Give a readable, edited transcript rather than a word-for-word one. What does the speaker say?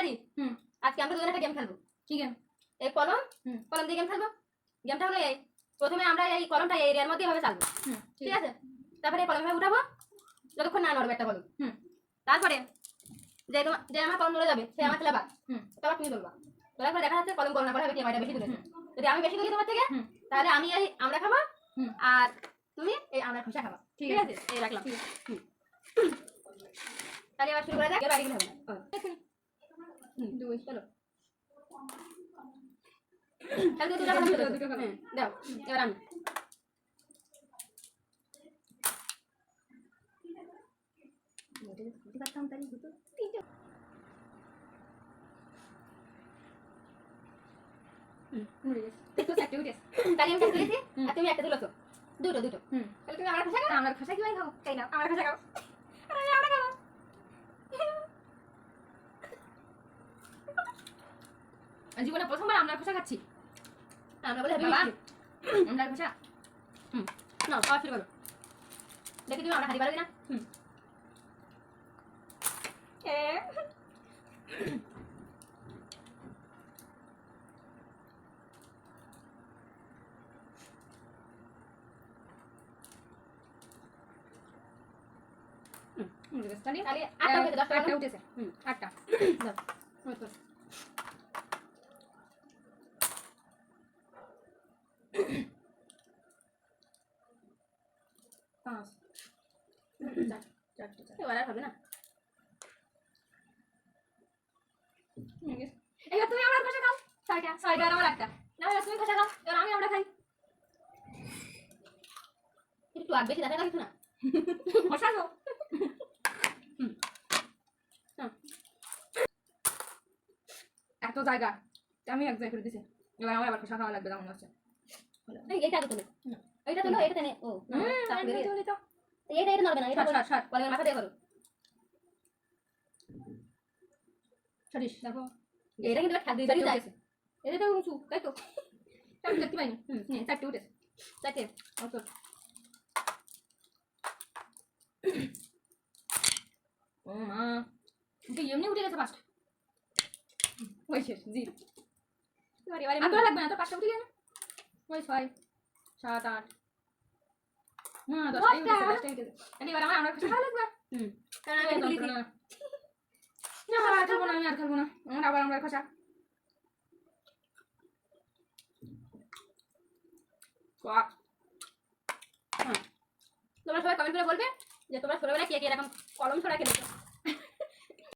রাজি? আজকে আমরা দুজনে একটা গেম খেলবো। ঠিক আছে? এই কলম দিয়ে গেম খেলবো। গেমটা হলো এই, প্রথমে আমরা এই কলমটা এই এরিয়ার মধ্যে এভাবে চালবো। ঠিক আছে? তারপরে এই কলম ভাবে উঠাবো যতক্ষণ না নড়বে একটা কলম। তারপরে যে আমার কলম নড়ে যাবে সে আমার খেলা বাদ। তখন তুমি বলবা, তোলার পরে দেখা যাচ্ছে কলম গণনা করা হবে কে কয়টা বেশি তুলেছে। যদি আমি বেশি তুলি তোমার থেকে তাহলে আমি এই আমরা খাবো আর তুমি এই আমরা খোসা খাবা। ঠিক আছে? এই রাখলাম। তাহলে এবার শুরু করা যাক। এর বাড়ি গেলে হবে না। দুই চলো। তাহলে দুটো খাবো। দাও এবার আমি তুমি একটা তুলেছো দুটো তাহলে তুমি আমার খোসা খাও। আমার খোসা কি ভাই খাবো? তাই না আমার খোসা খাও। আমরা খাবো। জীবনে প্রথমবার আমরা খোসা খাচ্ছি। আমরা বলে আমরা খোসা না খাওয়া শুরু করো। দেখি তুমি আমরা খালি পারো কিনা। আটটা উঠেছে। আটটা পাঁচ চারটে এবার আর হবে না। এবার তুমি আমার খোসা খাও। ছয়টা আর আমার একটা। না তুমি খোসা খাও এবার আমি আমরা খাই। একটু আর বেশি দেখা যাচ্ছে না। খোসা খাও। এত জায়গা আমি এক জায়গায় করে দিছি। এবার আমার আবার খোসা খাওয়া লাগবে মনে হচ্ছে। এইটা আগে তোলো। এইটা তোলো এটা টেনে। ও এইটা নড়বে না। এটা বলে মাথা দিয়ে করো। সরিস দেখো এটা কিন্তু ঠাক দিয়ে যায়। এটা তো উঁচু তাই তো? আমি দেখতে পাইনি। চারটে উঠেছে। চারটে অত ও মা এমনি উঠে গেছে পাঁচটা। ওই শেষ জি এবার লাগবে না তো পাঁচটা উঠে গেছে। ওই 6 7 8 10 এবার আমার খোসা খাওয়া লাগবে। কারণ আমি তুলিছি না। আর খাবো না আমি আর খাবো না। আমার আবার আমরা খোসা তোমরা সবাই কমেন্ট করে বলবে যে তোমরা ছোটবেলায় কে কে এরকম কলম ছড়া খেলেছো।